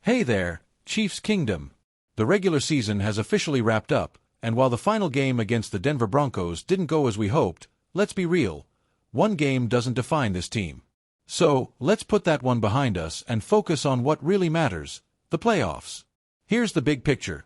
Hey there, Chiefs Kingdom. The regular season has officially wrapped up, and while the final game against the Denver Broncos didn't go as we hoped, let's be real, one game doesn't define this team. So, let's put that one behind us and focus on what really matters, the playoffs. Here's the big picture.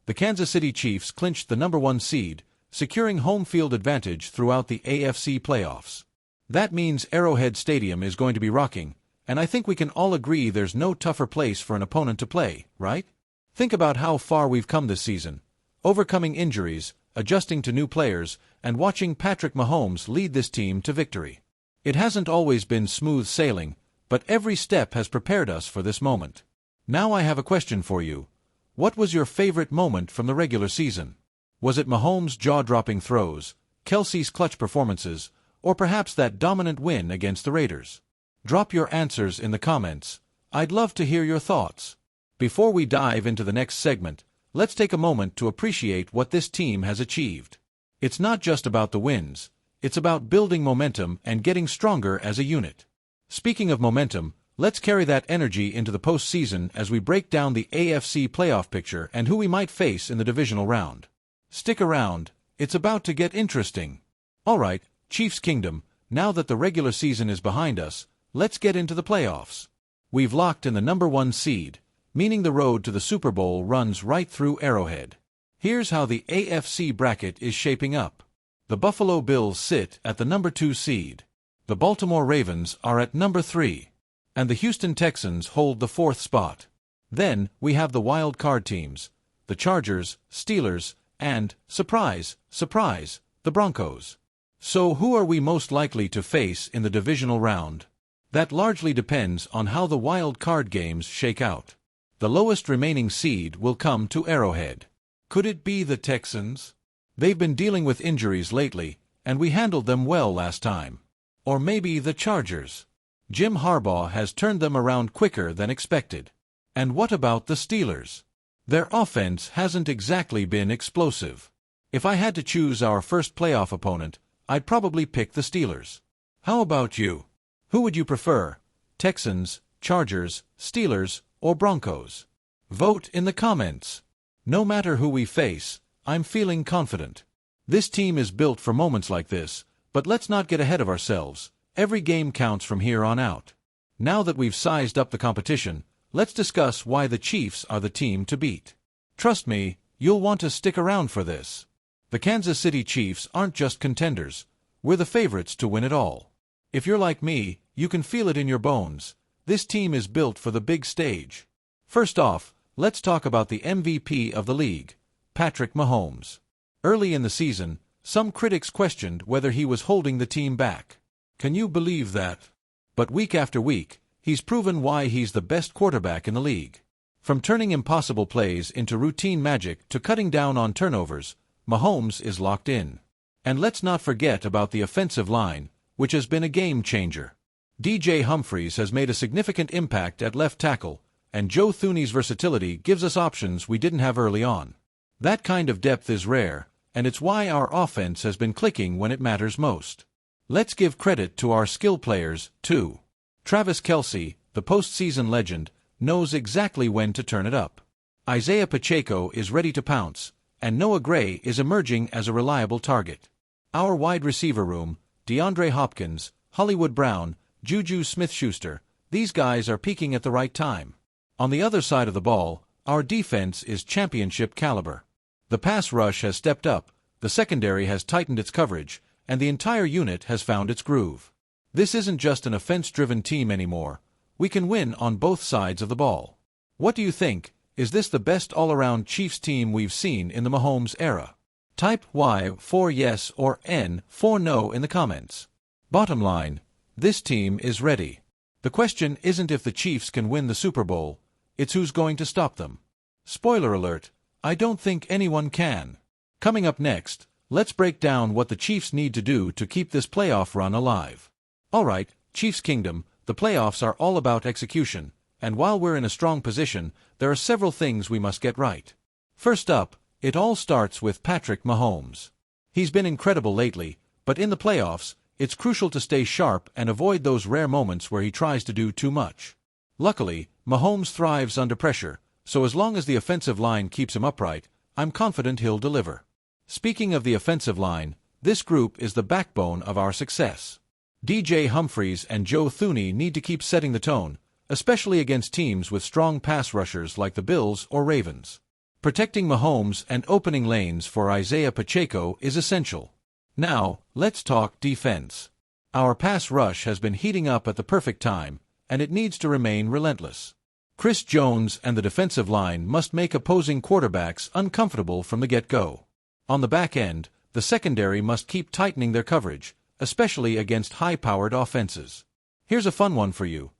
The Kansas City Chiefs clinched the #1 seed, securing home field advantage throughout the AFC playoffs. That means Arrowhead Stadium is going to be rocking, and I think we can all agree there's no tougher place for an opponent to play, right? Think about how far we've come this season, overcoming injuries, adjusting to new players, and watching Patrick Mahomes lead this team to victory. It hasn't always been smooth sailing, but every step has prepared us for this moment. Now I have a question for you. What was your favorite moment from the regular season? Was it Mahomes' jaw-dropping throws, Kelsey's clutch performances, or perhaps that dominant win against the Raiders? Drop your answers in the comments. I'd love to hear your thoughts. Before we dive into the next segment, let's take a moment to appreciate what this team has achieved. It's not just about the wins, it's about building momentum and getting stronger as a unit. Speaking of momentum, let's carry that energy into the postseason as we break down the AFC playoff picture and who we might face in the divisional round. Stick around, it's about to get interesting. Alright, Chiefs Kingdom, now that the regular season is behind us, let's get into the playoffs. We've locked in the #1 seed, meaning the road to the Super Bowl runs right through Arrowhead. Here's how the AFC bracket is shaping up. The Buffalo Bills sit at the #2 seed. The Baltimore Ravens are at #3. And the Houston Texans hold the 4th spot. Then, we have the wild card teams, the Chargers, Steelers, and, surprise, surprise, the Broncos. So who are we most likely to face in the divisional round? That largely depends on how the wild card games shake out. The lowest remaining seed will come to Arrowhead. Could it be the Texans? They've been dealing with injuries lately, and we handled them well last time. Or maybe the Chargers. Jim Harbaugh has turned them around quicker than expected. And what about the Steelers? Their offense hasn't exactly been explosive. If I had to choose our first playoff opponent, I'd probably pick the Steelers. How about you? Who would you prefer? Texans, Chargers, Steelers, or Broncos? Vote in the comments. No matter who we face, I'm feeling confident. This team is built for moments like this, but let's not get ahead of ourselves. Every game counts from here on out. Now that we've sized up the competition, let's discuss why the Chiefs are the team to beat. Trust me, you'll want to stick around for this. The Kansas City Chiefs aren't just contenders, we're the favorites to win it all. If you're like me, you can feel it in your bones. This team is built for the big stage. First off, let's talk about the MVP of the league, Patrick Mahomes. Early in the season, some critics questioned whether he was holding the team back. Can you believe that? But week after week, he's proven why he's the best quarterback in the league. From turning impossible plays into routine magic to cutting down on turnovers, Mahomes is locked in. And let's not forget about the offensive line, which has been a game-changer. DJ Humphries has made a significant impact at left tackle, and Joe Thuney's versatility gives us options we didn't have early on. That kind of depth is rare, and it's why our offense has been clicking when it matters most. Let's give credit to our skill players, too. Travis Kelce, the postseason legend, knows exactly when to turn it up. Isaiah Pacheco is ready to pounce, and Noah Gray is emerging as a reliable target. Our wide receiver room, DeAndre Hopkins, Hollywood Brown, Juju Smith-Schuster, these guys are peaking at the right time. On the other side of the ball, our defense is championship caliber. The pass rush has stepped up, the secondary has tightened its coverage, and the entire unit has found its groove. This isn't just an offense-driven team anymore. We can win on both sides of the ball. What do you think? Is this the best all-around Chiefs team we've seen in the Mahomes era? Type Y for yes or N for no in the comments. Bottom line, this team is ready. The question isn't if the Chiefs can win the Super Bowl, it's who's going to stop them. Spoiler alert, I don't think anyone can. Coming up next, let's break down what the Chiefs need to do to keep this playoff run alive. Alright, Chiefs Kingdom, the playoffs are all about execution, and while we're in a strong position, there are several things we must get right. First up, it all starts with Patrick Mahomes. He's been incredible lately, but in the playoffs, it's crucial to stay sharp and avoid those rare moments where he tries to do too much. Luckily, Mahomes thrives under pressure, so as long as the offensive line keeps him upright, I'm confident he'll deliver. Speaking of the offensive line, this group is the backbone of our success. DJ Humphries and Joe Thuney need to keep setting the tone, especially against teams with strong pass rushers like the Bills or Ravens. Protecting Mahomes and opening lanes for Isaiah Pacheco is essential. Now, let's talk defense. Our pass rush has been heating up at the perfect time, and it needs to remain relentless. Chris Jones and the defensive line must make opposing quarterbacks uncomfortable from the get-go. On the back end, the secondary must keep tightening their coverage, especially against high-powered offenses. Here's a fun one for you.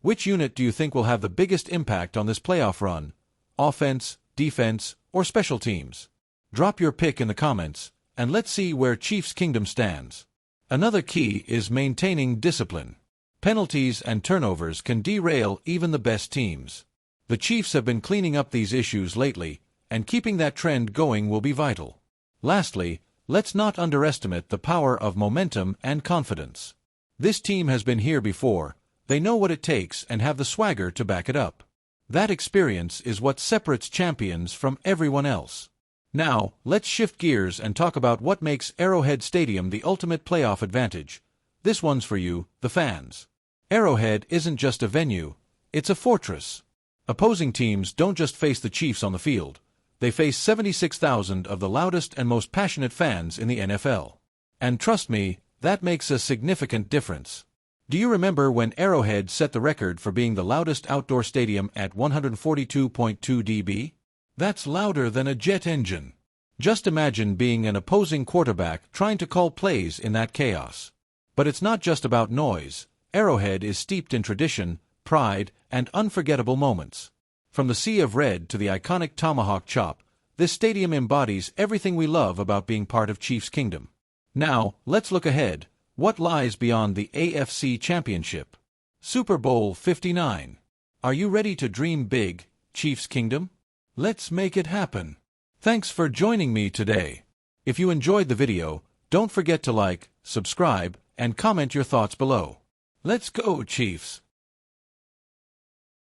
Which unit do you think will have the biggest impact on this playoff run? Offense, defense, or special teams? Drop your pick in the comments, and let's see where Chiefs Kingdom stands. Another key is maintaining discipline. Penalties and turnovers can derail even the best teams. The Chiefs have been cleaning up these issues lately, and keeping that trend going will be vital. Lastly, let's not underestimate the power of momentum and confidence. This team has been here before, they know what it takes and have the swagger to back it up. That experience is what separates champions from everyone else. Now, let's shift gears and talk about what makes Arrowhead Stadium the ultimate playoff advantage. This one's for you, the fans. Arrowhead isn't just a venue, it's a fortress. Opposing teams don't just face the Chiefs on the field. They face 76,000 of the loudest and most passionate fans in the NFL. And trust me, that makes a significant difference. Do you remember when Arrowhead set the record for being the loudest outdoor stadium at 142.2 dB? That's louder than a jet engine. Just imagine being an opposing quarterback trying to call plays in that chaos. But it's not just about noise. Arrowhead is steeped in tradition, pride, and unforgettable moments. From the sea of red to the iconic tomahawk chop, this stadium embodies everything we love about being part of Chiefs Kingdom. Now, let's look ahead. What lies beyond the AFC Championship? Super Bowl 59. Are you ready to dream big, Chiefs Kingdom? Let's make it happen. Thanks for joining me today. If you enjoyed the video, don't forget to like, subscribe, and comment your thoughts below. Let's go, Chiefs!